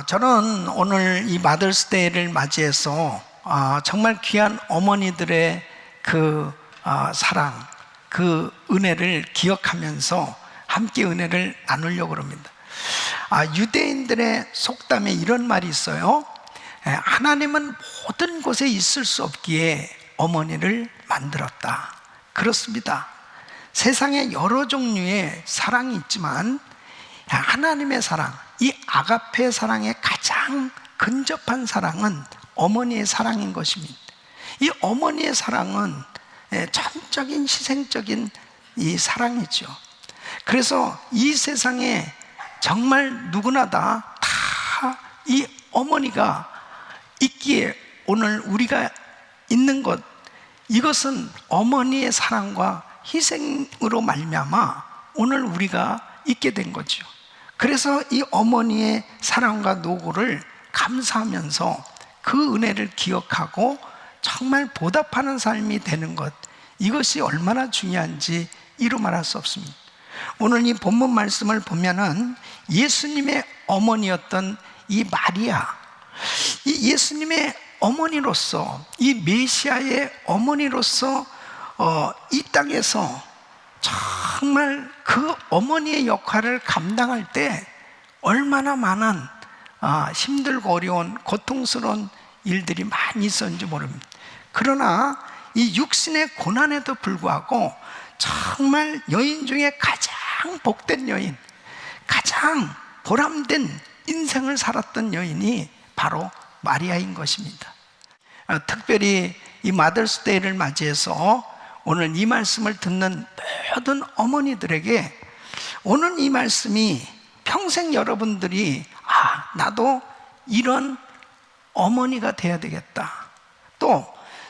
저는 오늘 이 마더스데이를 맞이해서 정말 귀한 어머니들의 그 사랑, 그 은혜를 기억하면서 함께 은혜를 나누려고 합니다. 유대인들의 속담에 이런 말이 있어요. 하나님은 모든 곳에 있을 수 없기에 어머니를 만들었다. 그렇습니다. 세상에 여러 종류의 사랑이 있지만 하나님의 사랑, 이 아가페 사랑의 가장 근접한 사랑은 어머니의 사랑인 것입니다. 이 어머니의 사랑은 전적인 희생적인 이 사랑이죠. 그래서 이 세상에 정말 누구나 다 이 어머니가 있기에 오늘 우리가 있는 것, 이것은 어머니의 사랑과 희생으로 말미암아 오늘 우리가 있게 된 거죠. 그래서 이 어머니의 사랑과 노고를 감사하면서 그 은혜를 기억하고 정말 보답하는 삶이 되는 것, 이것이 얼마나 중요한지 이루 말할 수 없습니다. 오늘 이 본문 말씀을 보면은 예수님의 어머니였던 이 마리아, 이 예수님의 어머니로서, 이 메시아의 어머니로서 이 땅에서 정말 그 어머니의 역할을 감당할 때 얼마나 많은 힘들고 어려운 고통스러운 일들이 많이 있었는지 모릅니다. 그러나 이 육신의 고난에도 불구하고 정말 여인 중에 가장 복된 여인, 가장 보람된 인생을 살았던 여인이 바로 마리아인 것입니다. 특별히 이 마더스데이를 맞이해서 오늘 이 말씀을 듣는 모든 어머니들에게 오늘 이 말씀이 평생 여러분들이 나도 이런 어머니가 돼야 되겠다, 또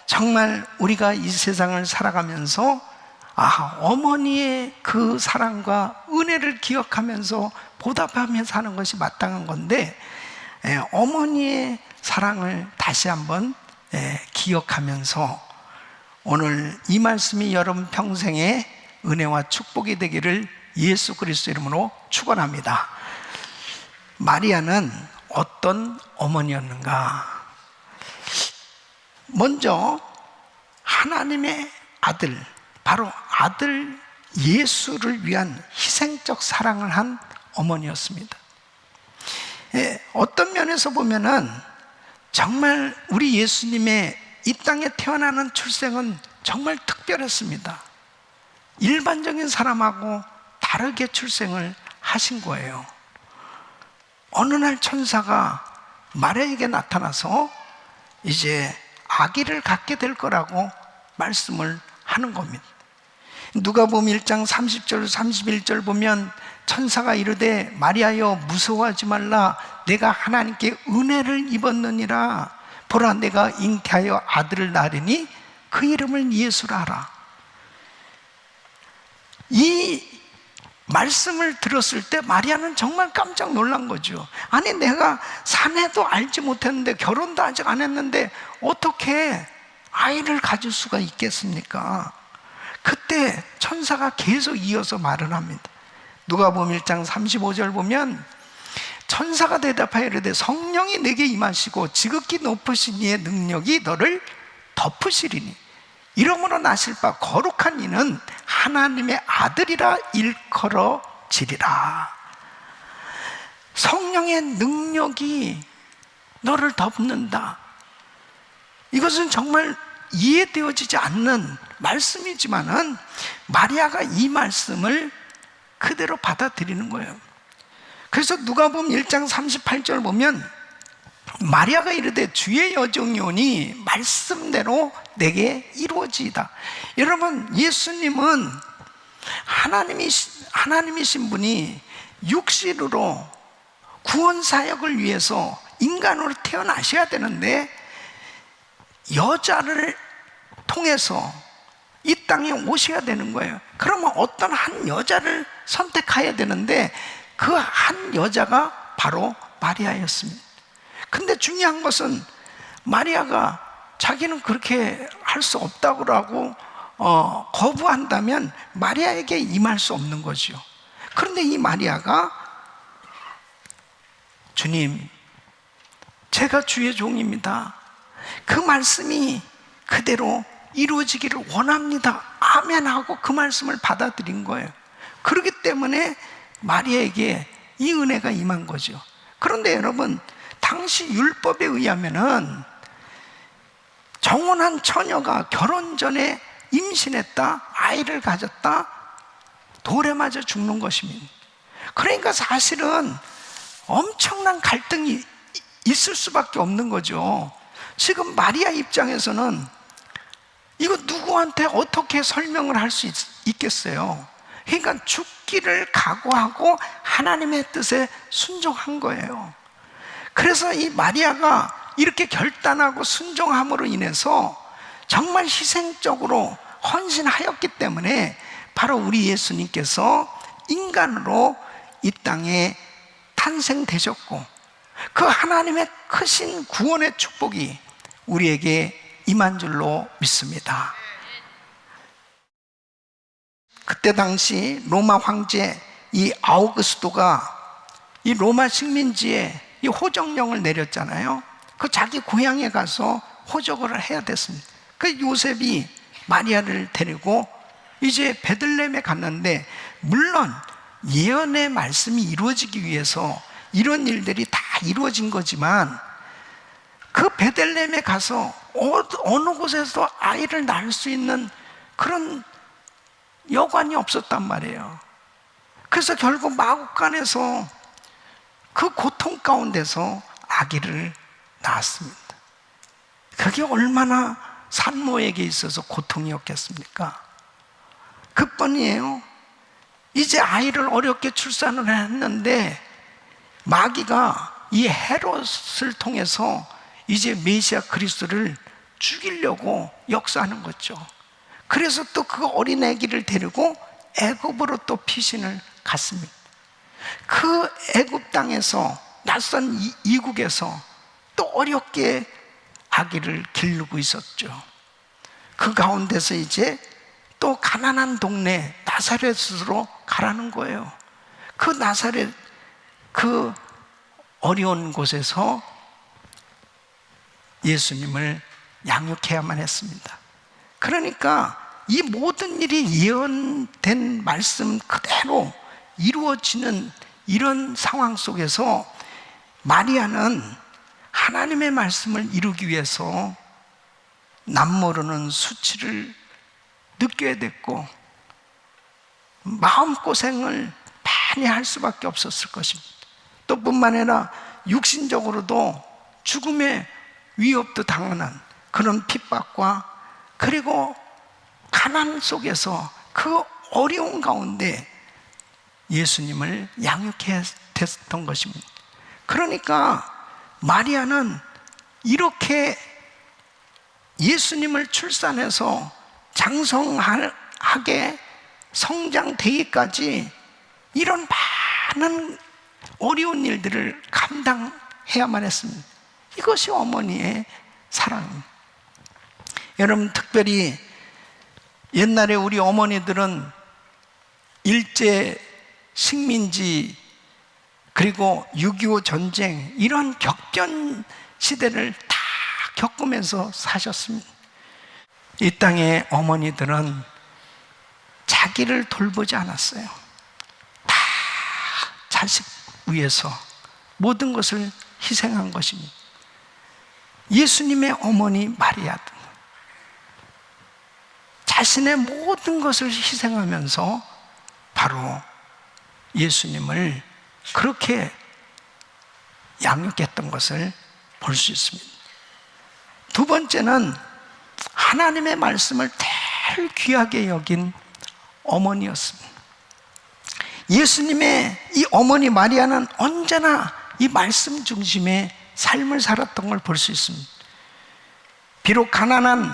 정말 우리가 이 세상을 살아가면서 어머니의 그 사랑과 은혜를 기억하면서 보답하며 사는 것이 마땅한 건데, 어머니의 사랑을 다시 한번 기억하면서 오늘 이 말씀이 여러분 평생의 은혜와 축복이 되기를 예수 그리스도 이름으로 축원합니다. 마리아는 어떤 어머니였는가? 먼저 하나님의 아들, 바로 아들 예수를 위한 희생적 사랑을 한 어머니였습니다. 어떤 면에서 보면은 정말 우리 예수님의 이 땅에 태어나는 출생은 정말 특별했습니다. 일반적인 사람하고 다르게 출생을 하신 거예요. 어느 날 천사가 마리아에게 나타나서 이제 아기를 갖게 될 거라고 말씀을 하는 겁니다. 누가복음 1장 30절 31절 보면 천사가 이르되 마리아여 무서워하지 말라, 내가 하나님께 은혜를 입었느니라. 보라, 내가 잉태하여 아들을 낳으리니 그 이름을 예수라 하라. 이 말씀을 들었을 때 마리아는 정말 깜짝 놀란 거죠. 아니, 내가 사내도 알지 못했는데, 결혼도 아직 안 했는데 어떻게 아이를 가질 수가 있겠습니까? 그때 천사가 계속 이어서 말을 합니다. 누가복음 1장 35절 보면 천사가 대답하여 이르되 성령이 내게 임하시고 지극히 높으신 이의 능력이 너를 덮으시리니 이러므로 나실 바 거룩한 이는 하나님의 아들이라 일컬어지리라. 성령의 능력이 너를 덮는다. 이것은 정말 이해되어지지 않는 말씀이지만은 마리아가 이 말씀을 그대로 받아들이는 거예요. 그래서 누가복음 1장 38절 보면 마리아가 이르되 주의 여종이 오니 말씀대로 내게 이루어지이다. 여러분, 예수님은 하나님이신 분이 육신으로 구원 사역을 위해서 인간으로 태어나셔야 되는데 여자를 통해서 이 땅에 오셔야 되는 거예요. 그러면 어떤 한 여자를 선택해야 되는데 그 한 여자가 바로 마리아였습니다. 근데 중요한 것은 마리아가 자기는 그렇게 할 수 없다고 하고 거부한다면 마리아에게 임할 수 없는 거죠. 그런데 이 마리아가 주님, 제가 주의 종입니다. 그 말씀이 그대로 이루어지기를 원합니다. 아멘 하고 그 말씀을 받아들인 거예요. 그렇기 때문에 마리아에게 이 은혜가 임한 거죠. 그런데 여러분, 당시 율법에 의하면은 정혼한 처녀가 결혼 전에 임신했다, 아이를 가졌다, 돌에 맞아 죽는 것입니다. 그러니까 사실은 엄청난 갈등이 있을 수밖에 없는 거죠. 지금 마리아 입장에서는 이거 누구한테 어떻게 설명을 할 수 있겠어요? 그러니까 죽기를 각오하고 하나님의 뜻에 순종한 거예요. 그래서 이 마리아가 이렇게 결단하고 순종함으로 인해서 정말 희생적으로 헌신하였기 때문에 바로 우리 예수님께서 인간으로 이 땅에 탄생되셨고, 그 하나님의 크신 구원의 축복이 우리에게 임한 줄로 믿습니다. 그때 당시 로마 황제 이 아우구스토가 이 로마 식민지에 이 호적령을 내렸잖아요. 그 자기 고향에 가서 호적을 해야 됐습니다. 그 요셉이 마리아를 데리고 이제 베들레헴에 갔는데, 물론 예언의 말씀이 이루어지기 위해서 이런 일들이 다 이루어진 거지만, 그 베들레헴에 가서 어느 곳에서 아이를 낳을 수 있는 그런 여관이 없었단 말이에요. 그래서 결국 마국간에서 그 고통 가운데서 아기를 낳았습니다. 그게 얼마나 산모에게 있어서 고통이었겠습니까? 그뿐이에요. 이제 아이를 어렵게 출산을 했는데 마귀가 이 헤롯을 통해서 이제 메시아 그리스도를 죽이려고 역사하는 거죠. 그래서 또 그 어린 아기를 데리고 애굽으로 또 피신을 갔습니다. 그 애굽 땅에서, 낯선 이국에서 또 어렵게 아기를 기르고 있었죠. 그 가운데서 이제 또 가난한 동네 나사렛으로 가라는 거예요. 그 나사렛, 그 어려운 곳에서 예수님을 양육해야만 했습니다. 그러니까 이 모든 일이 예언된 말씀 그대로 이루어지는 이런 상황 속에서 마리아는 하나님의 말씀을 이루기 위해서 남모르는 수치를 느껴야 됐고, 마음고생을 많이 할 수밖에 없었을 것입니다. 또 뿐만 아니라 육신적으로도 죽음의 위협도 당하는 그런 핍박과, 그리고 가난 속에서 그 어려운 가운데 예수님을 양육해야 됐던 것입니다. 그러니까 마리아는 이렇게 예수님을 출산해서 장성하게 성장되기까지 이런 많은 어려운 일들을 감당해야만 했습니다. 이것이 어머니의 사랑입니다. 여러분, 특별히 옛날에 우리 어머니들은 일제 식민지, 그리고 6.25 전쟁, 이런 격변 시대를 다 겪으면서 사셨습니다. 이 땅의 어머니들은 자기를 돌보지 않았어요. 다 자식 위해서 모든 것을 희생한 것입니다. 예수님의 어머니 마리아도 자신의 모든 것을 희생하면서 바로 예수님을 그렇게 양육했던 것을 볼 수 있습니다. 두 번째는 하나님의 말씀을 제일 귀하게 여긴 어머니였습니다. 예수님의 이 어머니 마리아는 언제나 이 말씀 중심의 삶을 살았던 걸 볼 수 있습니다. 비록 가난한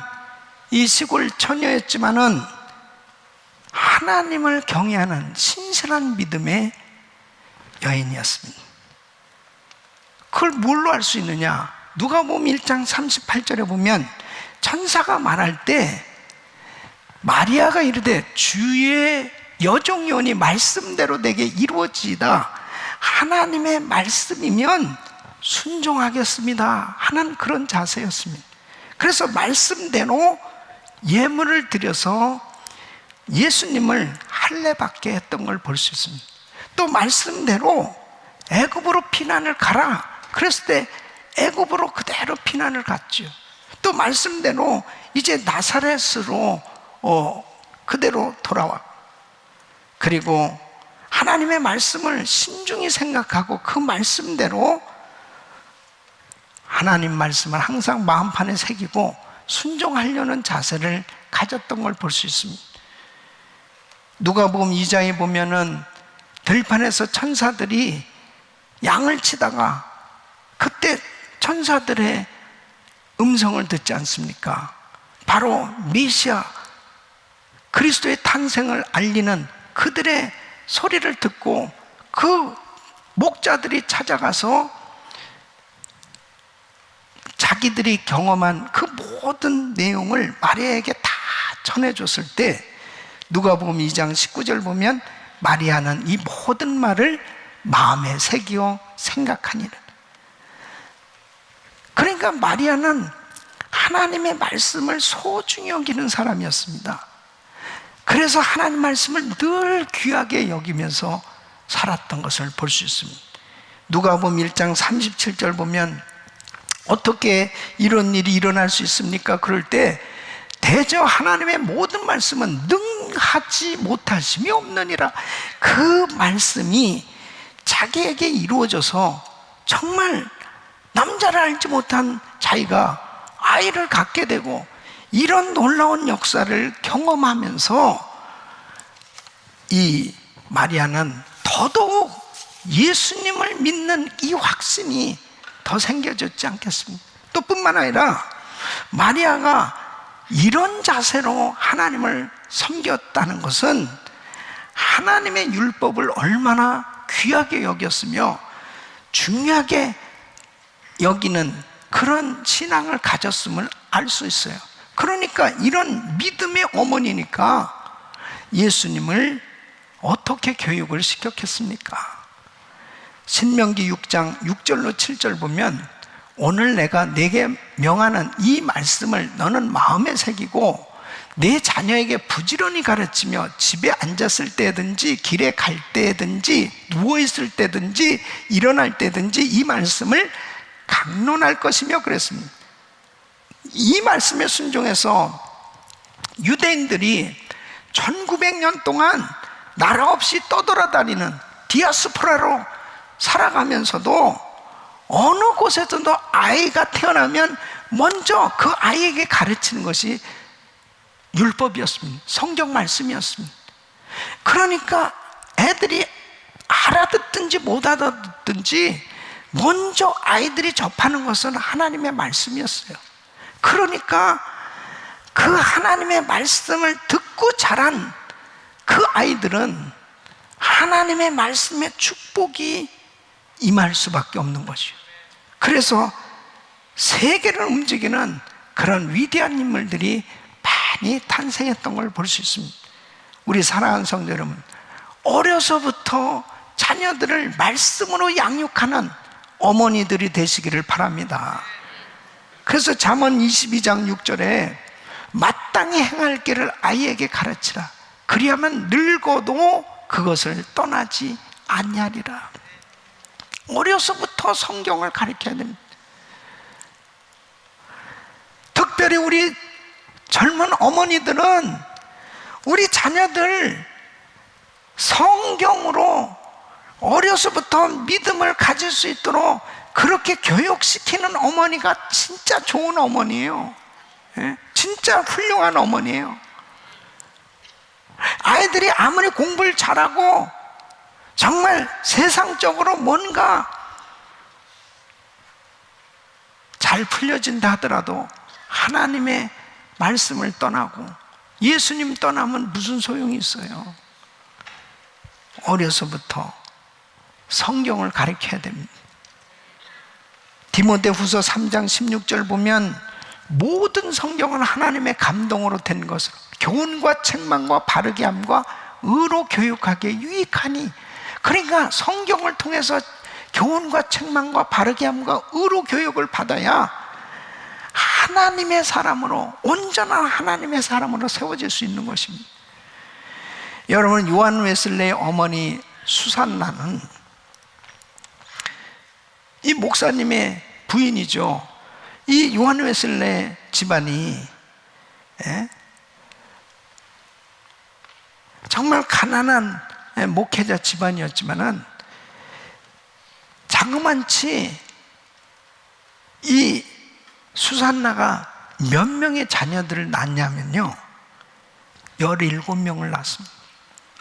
이 시골 처녀였지만은 하나님을 경외하는 신실한 믿음의 여인이었습니다. 그걸 뭘로 알 수 있느냐? 누가복음 1장 38절에 보면 천사가 말할 때 마리아가 이르되 주의 여종이오니 말씀대로 내게 이루어지이다. 하나님의 말씀이면 순종하겠습니다 하는 그런 자세였습니다. 그래서 말씀대로 예물을 드려서 예수님을 할례받게 했던 걸 볼 수 있습니다. 또 말씀대로 애굽으로 피난을 가라 그랬을 때 애굽으로 그대로 피난을 갔죠. 또 말씀대로 이제 나사렛으로 그대로 돌아와. 그리고 하나님의 말씀을 신중히 생각하고 그 말씀대로 하나님 말씀을 항상 마음판에 새기고 순종하려는 자세를 가졌던 걸 볼 수 있습니다. 누가복음 2장에 보면은 들판에서 천사들이 양을 치다가 그때 천사들의 음성을 듣지 않습니까? 바로 메시아 그리스도의 탄생을 알리는 그들의 소리를 듣고 그 목자들이 찾아가서 자기들이 경험한 그 모든 내용을 마리아에게 다 전해줬을 때 누가복음 2장 19절 보면 마리아는 이 모든 말을 마음에 새기어 생각하니라. 그러니까 마리아는 하나님의 말씀을 소중히 여기는 사람이었습니다. 그래서 하나님 말씀을 늘 귀하게 여기면서 살았던 것을 볼 수 있습니다. 누가복음 1장 37절 보면 어떻게 이런 일이 일어날 수 있습니까? 그럴 때 대저 하나님의 모든 말씀은 능하지 못하심이 없느니라. 그 말씀이 자기에게 이루어져서 정말 남자를 알지 못한 자기가 아이를 갖게 되고 이런 놀라운 역사를 경험하면서 이 마리아는 더더욱 예수님을 믿는 이 확신이 더 생겨졌지 않겠습니까? 또 뿐만 아니라 마리아가 이런 자세로 하나님을 섬겼다는 것은 하나님의 율법을 얼마나 귀하게 여겼으며 중요하게 여기는 그런 신앙을 가졌음을 알 수 있어요. 그러니까 이런 믿음의 어머니니까 예수님을 어떻게 교육을 시켰겠습니까? 신명기 6장 6절로 7절 보면 오늘 내가 네게 명하는 이 말씀을 너는 마음에 새기고 내 자녀에게 부지런히 가르치며 집에 앉았을 때든지 길에 갈 때든지 누워있을 때든지 일어날 때든지 이 말씀을 강론할 것이며 그랬습니다. 이 말씀에 순종해서 유대인들이 1900년 동안 나라 없이 떠돌아다니는 디아스포라로 살아가면서도 어느 곳에서도 아이가 태어나면 먼저 그 아이에게 가르치는 것이 율법이었습니다. 성경 말씀이었습니다. 그러니까 애들이 알아듣든지 못 알아듣든지 먼저 아이들이 접하는 것은 하나님의 말씀이었어요. 그러니까 그 하나님의 말씀을 듣고 자란 그 아이들은 하나님의 말씀의 축복이 임할 수밖에 없는 것이요. 그래서 세계를 움직이는 그런 위대한 인물들이 많이 탄생했던 걸 볼 수 있습니다. 우리 사랑하는 성도 여러분, 어려서부터 자녀들을 말씀으로 양육하는 어머니들이 되시기를 바랍니다. 그래서 잠언 22장 6절에 마땅히 행할 길을 아이에게 가르치라. 그리하면 늙어도 그것을 떠나지 아니하리라. 어려서부터 성경을 가르쳐야 됩니다. 특별히 우리 젊은 어머니들은 우리 자녀들 성경으로 어려서부터 믿음을 가질 수 있도록 그렇게 교육시키는 어머니가 진짜 좋은 어머니예요. 진짜 훌륭한 어머니예요. 아이들이 아무리 공부를 잘하고 정말 세상적으로 뭔가 잘 풀려진다 하더라도 하나님의 말씀을 떠나고 예수님 떠나면 무슨 소용이 있어요? 어려서부터 성경을 가르쳐야 됩니다. 디모데후서 3장 16절 보면 모든 성경은 하나님의 감동으로 된 것으로 교훈과 책망과 바르게 함과 의로 교육하기에 유익하니. 그러니까 성경을 통해서 교훈과 책망과 바르게 함과 의로 교육을 받아야 하나님의 사람으로, 온전한 하나님의 사람으로 세워질 수 있는 것입니다. 여러분, 요한 웨슬레의 어머니 수산나는 이 목사님의 부인이죠. 이 요한 웨슬레 집안이 정말 가난한 목회자 집안이었지만은 자그만치 이 수산나가 몇 명의 자녀들을 낳냐면요, 17명을 낳았습니다.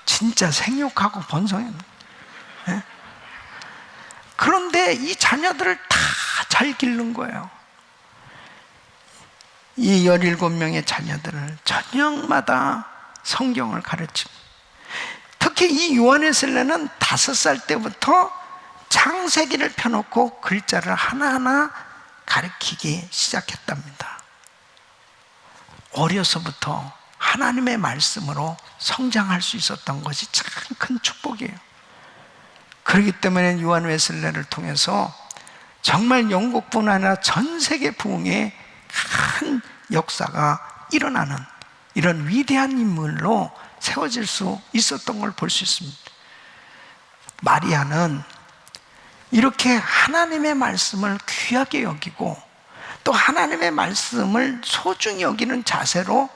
진짜 생육하고 번성했는데, 그런데 이 자녀들을 다 잘 기른 거예요. 이 17명의 자녀들을 저녁마다 성경을 가르칩니다. 특히 이 요한 웨슬레는 5살 때부터 창세기를 펴놓고 글자를 하나하나 가르치기 시작했답니다. 어려서부터 하나님의 말씀으로 성장할 수 있었던 것이 참 큰 축복이에요. 그렇기 때문에 요한 웨슬레를 통해서 정말 영국뿐 아니라 전 세계 부흥의 큰 역사가 일어나는 이런 위대한 인물로 세워질 수 있었던 걸 볼 수 있습니다. 마리아는 이렇게 하나님의 말씀을 귀하게 여기고 또 하나님의 말씀을 소중히 여기는 자세로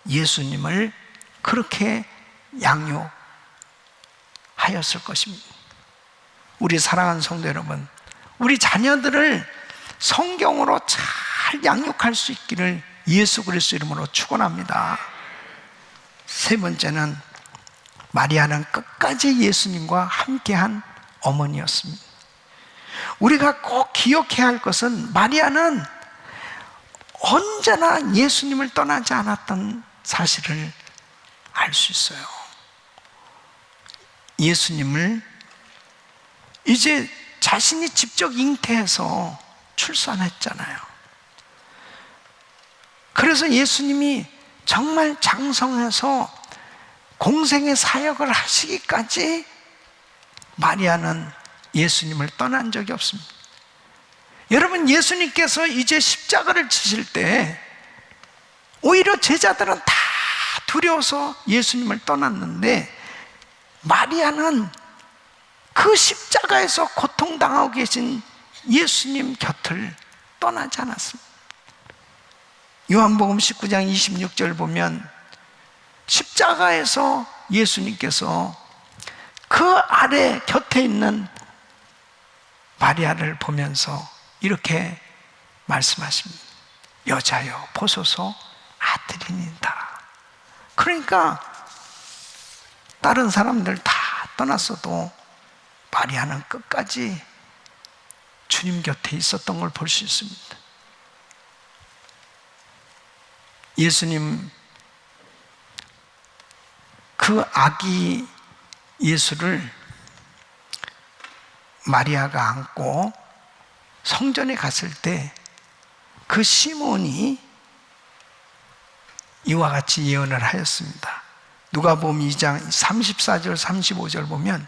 예수님을 그렇게 양육하였을 것입니다. 우리 사랑하는 성도 여러분, 우리 자녀들을 성경으로 잘 양육할 수 있기를 예수 그리스도 이름으로 축원합니다. 세 번째는, 마리아는 끝까지 예수님과 함께한 어머니였습니다. 우리가 꼭 기억해야 할 것은 마리아는 언제나 예수님을 떠나지 않았던 사실을 알 수 있어요. 예수님을 이제 자신이 직접 잉태해서 출산했잖아요. 그래서 예수님이 정말 장성해서 공생의 사역을 하시기까지 마리아는 예수님을 떠난 적이 없습니다. 여러분, 예수님께서 이제 십자가를 지실 때 오히려 제자들은 다 두려워서 예수님을 떠났는데 마리아는 그 십자가에서 고통당하고 계신 예수님 곁을 떠나지 않았습니다. 요한복음 19장 26절 보면 십자가에서 예수님께서 그 아래 곁에 있는 마리아를 보면서 이렇게 말씀하십니다. 여자여 보소서 아들이니이다. 그러니까 다른 사람들 다 떠났어도 마리아는 끝까지 주님 곁에 있었던 걸 볼 수 있습니다. 예수님, 그 아기 예수를 마리아가 안고 성전에 갔을 때 그 시몬이 이와 같이 예언을 하였습니다. 누가복음 2장 34절 35절 보면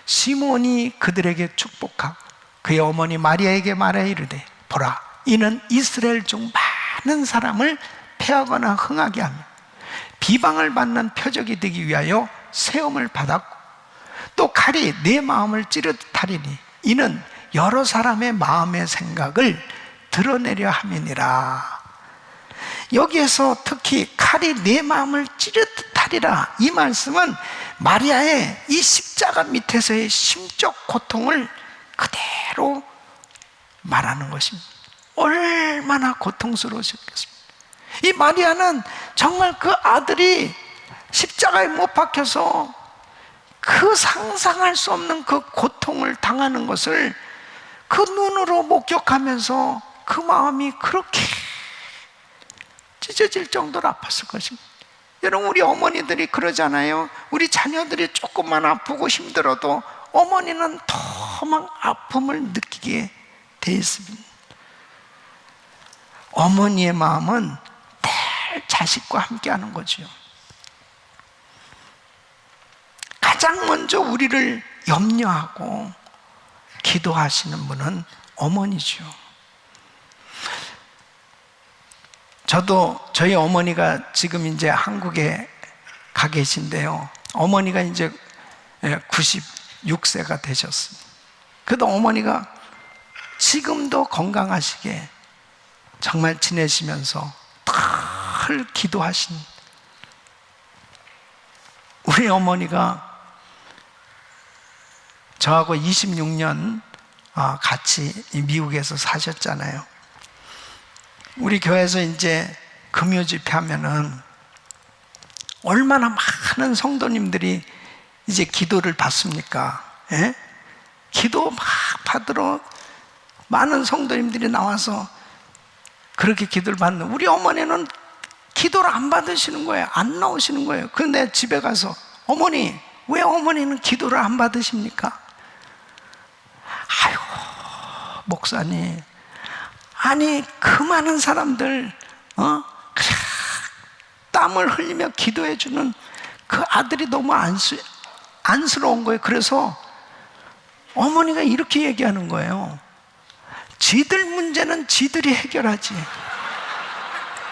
시몬이 그들에게 축복하고 그의 어머니 마리아에게 말하여 이르되 보라, 이는 이스라엘 중 많은 사람을 패하거나 흥하게 하며 비방을 받는 표적이 되기 위하여 세움을 받았고 또 칼이 내 마음을 찌르듯 하리니 이는 여러 사람의 마음의 생각을 드러내려 함이니라. 여기에서 특히 칼이 내 마음을 찌르듯 하리라, 이 말씀은 마리아의 이 십자가 밑에서의 심적 고통을 그대로 말하는 것입니다. 얼마나 고통스러우셨겠습니까? 이 마리아는 정말 그 아들이 십자가에 못 박혀서 그 상상할 수 없는 그 고통을 당하는 것을 그 눈으로 목격하면서 그 마음이 그렇게 찢어질 정도로 아팠을 것입니다. 여러분, 우리 어머니들이 그러잖아요. 우리 자녀들이 조금만 아프고 힘들어도 어머니는 더 막 아픔을 느끼게 돼 있습니다. 어머니의 마음은 늘 자식과 함께하는 거죠. 가장 먼저 우리를 염려하고 기도하시는 분은 어머니죠. 저도 저희 어머니가 지금 이제 한국에 가 계신데요. 어머니가 이제 96세가 되셨습니다. 그래도 어머니가 지금도 건강하시게 정말 지내시면서 늘 기도하신 우리 어머니가 저하고 26년 같이 미국에서 사셨잖아요. 우리 교회에서 이제 금요 집회하면은 얼마나 많은 성도님들이 이제 기도를 받습니까? 예? 기도 막 받으러 많은 성도님들이 나와서 그렇게 기도를 받는, 우리 어머니는 기도를 안 받으시는 거예요. 안 나오시는 거예요. 그런데 집에 가서 어머니, 왜 어머니는 기도를 안 받으십니까? 아유, 목사님, 아니 그 많은 사람들 땀을 흘리며 기도해주는 그 아들이 너무 안쓰러운 거예요. 그래서 어머니가 이렇게 얘기하는 거예요. 지들 문제는 지들이 해결하지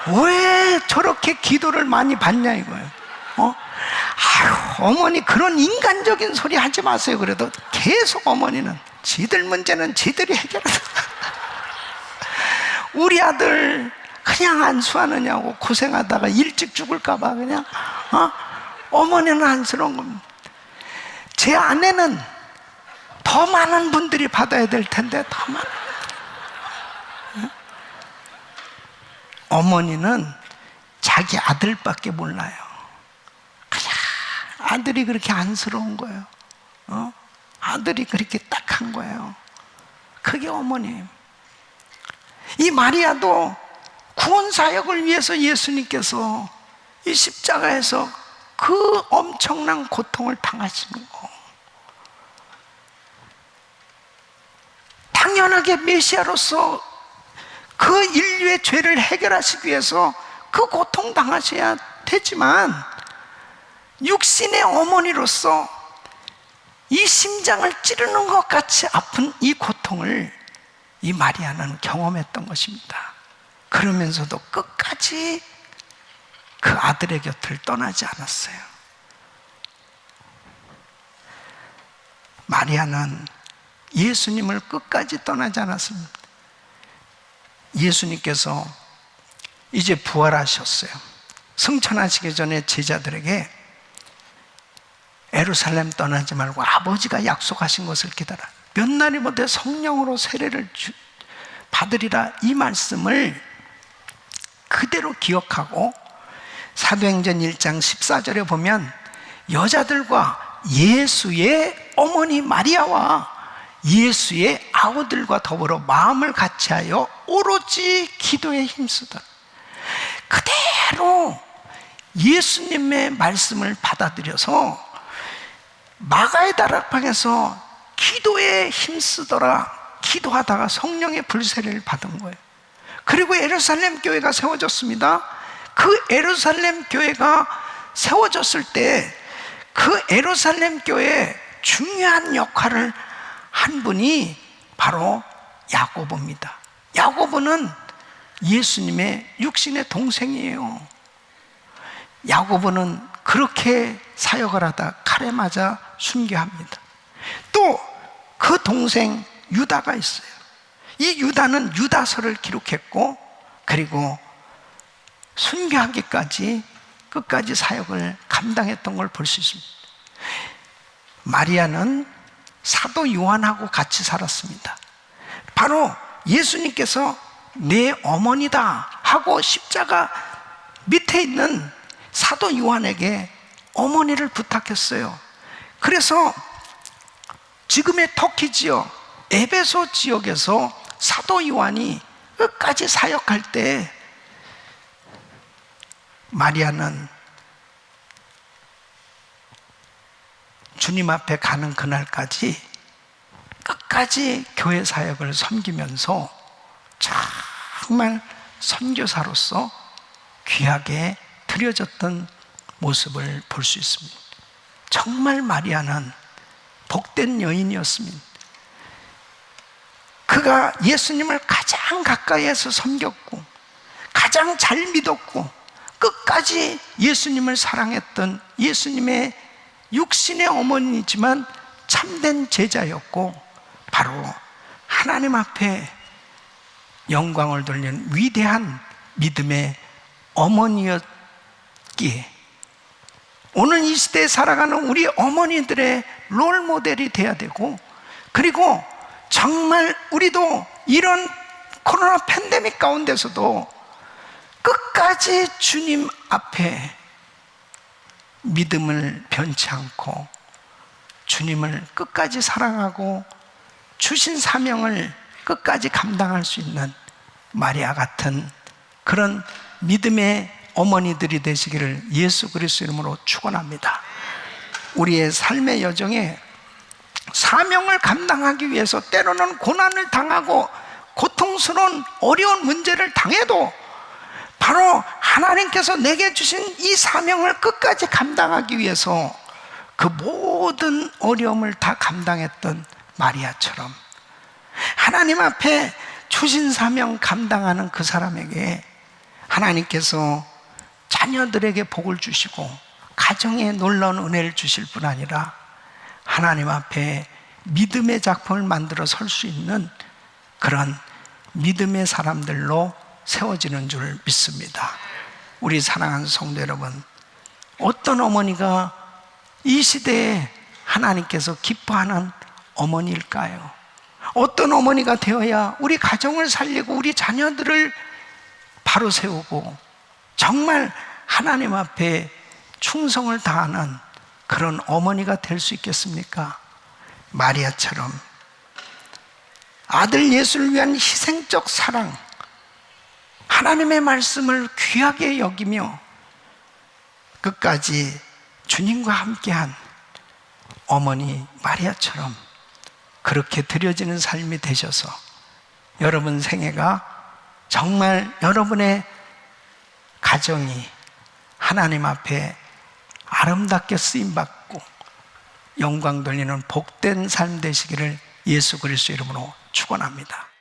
왜 저렇게 기도를 많이 받냐 이거예요. 아유, 어머니 그런 인간적인 소리 하지 마세요. 그래도 계속 어머니는 지들 문제는 지들이 해결하자. 우리 아들 그냥 안수하느냐고 고생하다가 일찍 죽을까봐 그냥 어머니는 안쓰러운 겁니다. 제 아내는 더 많은 분들이 받아야 될 텐데 더 많은 어머니는 자기 아들밖에 몰라요. 그냥 아들이 그렇게 안쓰러운 거예요. 아들이 그렇게 딱한 거예요. 그게 어머님. 이 마리아도 구원사역을 위해서 예수님께서 이 십자가에서 그 엄청난 고통을 당하시는 거, 당연하게 메시아로서 그 인류의 죄를 해결하시기 위해서 그 고통 당하셔야 되지만, 육신의 어머니로서 이 심장을 찌르는 것 같이 아픈 이 고통을 이 마리아는 경험했던 것입니다. 그러면서도 끝까지 그 아들의 곁을 떠나지 않았어요. 마리아는 예수님을 끝까지 떠나지 않았습니다. 예수님께서 이제 부활하셨어요. 승천하시기 전에 제자들에게 예루살렘 떠나지 말고 아버지가 약속하신 것을 기다려, 몇 날이 못해 성령으로 세례를 받으리라, 이 말씀을 그대로 기억하고 사도행전 1장 14절에 보면 여자들과 예수의 어머니 마리아와 예수의 아우들과 더불어 마음을 같이하여 오로지 기도에 힘쓰더라. 그대로 예수님의 말씀을 받아들여서 마가의 다락방에서 기도에 힘쓰더라, 기도하다가 성령의 불세례를 받은 거예요. 그리고 예루살렘 교회가 세워졌습니다. 그 예루살렘 교회가 세워졌을 때 그 예루살렘 교회의 중요한 역할을 한 분이 바로 야고보입니다. 야고보는 예수님의 육신의 동생이에요. 야고보는 그렇게 사역을 하다 칼에 맞아 순교합니다. 또 그 동생 유다가 있어요. 이 유다는 유다서를 기록했고, 그리고 순교하기까지 끝까지 사역을 감당했던 걸 볼 수 있습니다. 마리아는 사도 요한하고 같이 살았습니다. 바로 예수님께서 내 어머니다 하고 십자가 밑에 있는 사도 요한에게 어머니를 부탁했어요. 그래서 지금의 터키 지역, 에베소 지역에서 사도 요한이 끝까지 사역할 때 마리아는 주님 앞에 가는 그날까지 끝까지 교회 사역을 섬기면서 정말 선교사로서 귀하게 드려졌던 모습을 볼 수 있습니다. 정말 마리아는 복된 여인이었습니다. 그가 예수님을 가장 가까이에서 섬겼고 가장 잘 믿었고 끝까지 예수님을 사랑했던 예수님의 육신의 어머니지만 참된 제자였고 바로 하나님 앞에 영광을 돌리는 위대한 믿음의 어머니였기에 오늘 이 시대에 살아가는 우리 어머니들의 롤모델이 돼야 되고, 그리고 정말 우리도 이런 코로나 팬데믹 가운데서도 끝까지 주님 앞에 믿음을 변치 않고 주님을 끝까지 사랑하고 주신 사명을 끝까지 감당할 수 있는 마리아 같은 그런 믿음의 어머니들이 되시기를 예수 그리스도 이름으로 축원합니다. 우리의 삶의 여정에 사명을 감당하기 위해서 때로는 고난을 당하고 고통스러운 어려운 문제를 당해도 바로 하나님께서 내게 주신 이 사명을 끝까지 감당하기 위해서 그 모든 어려움을 다 감당했던 마리아처럼 하나님 앞에 주신 사명 감당하는 그 사람에게 하나님께서 자녀들에게 복을 주시고 가정에 놀라운 은혜를 주실 뿐 아니라 하나님 앞에 믿음의 작품을 만들어 설 수 있는 그런 믿음의 사람들로 세워지는 줄 믿습니다. 우리 사랑하는 성도 여러분, 어떤 어머니가 이 시대에 하나님께서 기뻐하는 어머니일까요? 어떤 어머니가 되어야 우리 가정을 살리고 우리 자녀들을 바로 세우고 정말 하나님 앞에 충성을 다하는 그런 어머니가 될 수 있겠습니까? 마리아처럼 아들 예수를 위한 희생적 사랑, 하나님의 말씀을 귀하게 여기며 끝까지 주님과 함께한 어머니 마리아처럼 그렇게 드려지는 삶이 되셔서 여러분 생애가 정말 여러분의 가정이 하나님 앞에 아름답게 쓰임받고 영광 돌리는 복된 삶 되시기를 예수 그리스도 이름으로 축원합니다.